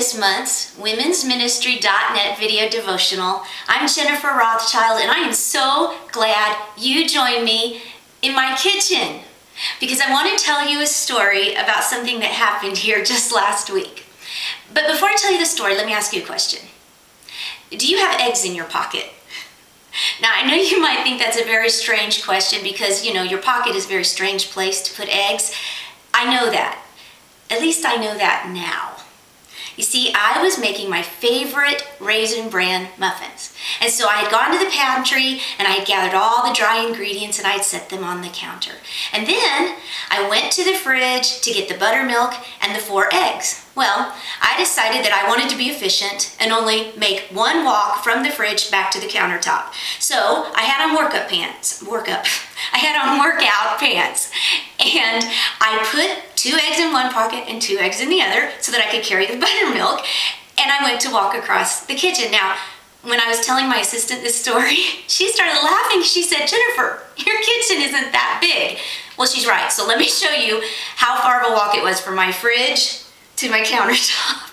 this month's Women's Ministry.net video devotional. I'm Jennifer Rothschild, and I am so glad you joined me in my kitchen because I want to tell you a story about something that happened here just last week. But before I tell you the story, let me ask you a question. Do you have eggs in your pocket? Now, I know you might think that's a very strange question because, your pocket is a very strange place to put eggs. I know that. At least I know that now. You see, I was making my favorite Raisin Bran muffins. And so I had gone to the pantry and I had gathered all the dry ingredients and I had set them on the counter. And then I went to the fridge to get the buttermilk and the 4 eggs. Well, I decided that I wanted to be efficient and only make one walk from the fridge back to the countertop. So I had on workout pants, and I put 2 eggs in one pocket and 2 eggs in the other so that I could carry the buttermilk, and I went to walk across the kitchen. Now, when I was telling my assistant this story, she started laughing. She said, "Jennifer, your kitchen isn't that big." Well, she's right. So let me show you how far of a walk it was from my fridge to my countertop.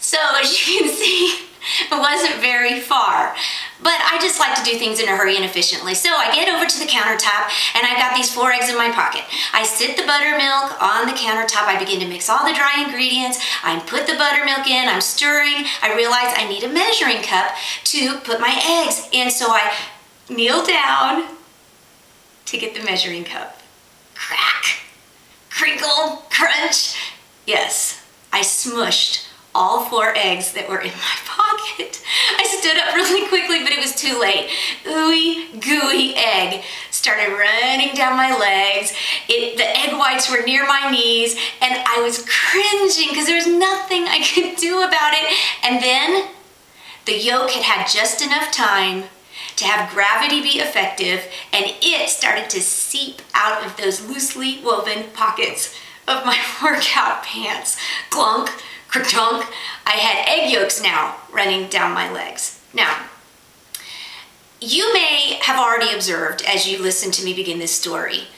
So as you can see, it wasn't very far, but I just like to do things in a hurry and efficiently. So I get over to the countertop and I've got these 4 eggs in my pocket. I sit the buttermilk on the countertop. I begin to mix all the dry ingredients. I put the buttermilk in, I'm stirring. I realize I need a measuring cup to put my eggs in, so I kneel down to get the measuring cup. Crack, crinkle, crunch. Yes, I smushed all 4 eggs that were in my pocket. I stood up really quickly, but it was too late. Ooey gooey egg started running down my legs. The egg whites were near my knees, and I was cringing because there was nothing I could do about it. And then the yolk had had just enough time to have gravity be effective, and it started to seep out of those loosely woven pockets of my workout pants. Glunk. Kerchunk. I had egg yolks now running down my legs. Now, you may have already observed as you listen to me begin this story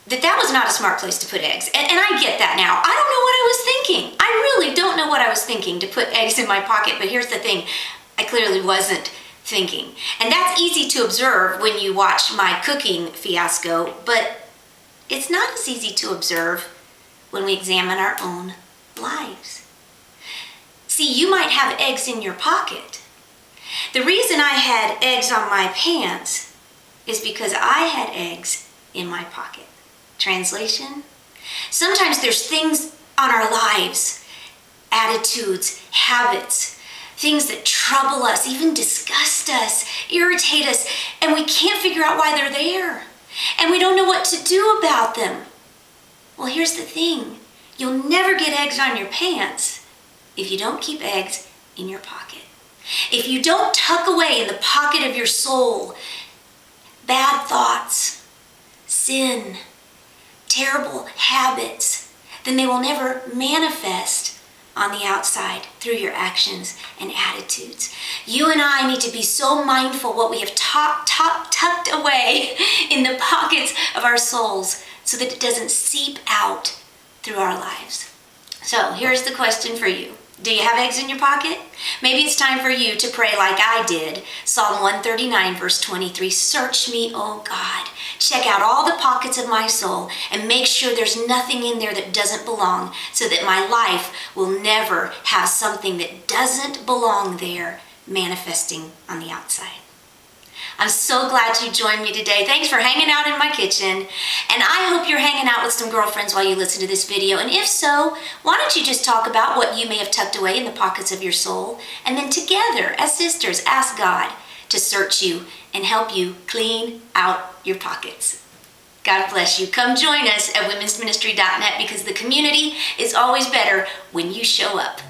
that was not a smart place to put eggs. And I get that now. I don't know what I was thinking. I really don't know what I was thinking to put eggs in my pocket, but here's the thing. I clearly wasn't thinking. And that's easy to observe when you watch my cooking fiasco, but it's not as easy to observe when we examine our own lives. See, you might have eggs in your pocket. The reason I had eggs on my pants is because I had eggs in my pocket. Translation? Sometimes there's things on our lives, attitudes, habits, things that trouble us, even disgust us, irritate us, and we can't figure out why they're there. And we don't know what to do about them. Well, here's the thing. You'll never get eggs on your pants if you don't keep eggs in your pocket. If you don't tuck away in the pocket of your soul bad thoughts, sin, terrible habits, then they will never manifest on the outside through your actions and attitudes. You and I need to be so mindful what we have tucked away in the pockets of our souls so that it doesn't seep out through our lives. So here's the question for you. Do you have eggs in your pocket? Maybe it's time for you to pray like I did. Psalm 139 verse 23, "Search me, O God. Check out all the pockets of my soul and make sure there's nothing in there that doesn't belong, so that my life will never have something that doesn't belong there manifesting on the outside." I'm so glad you joined me today. Thanks for hanging out in my kitchen. And I hope you're hanging out with some girlfriends while you listen to this video. And if so, why don't you just talk about what you may have tucked away in the pockets of your soul, and then together, as sisters, ask God to search you and help you clean out your pockets. God bless you. Come join us at womensministry.net because the community is always better when you show up.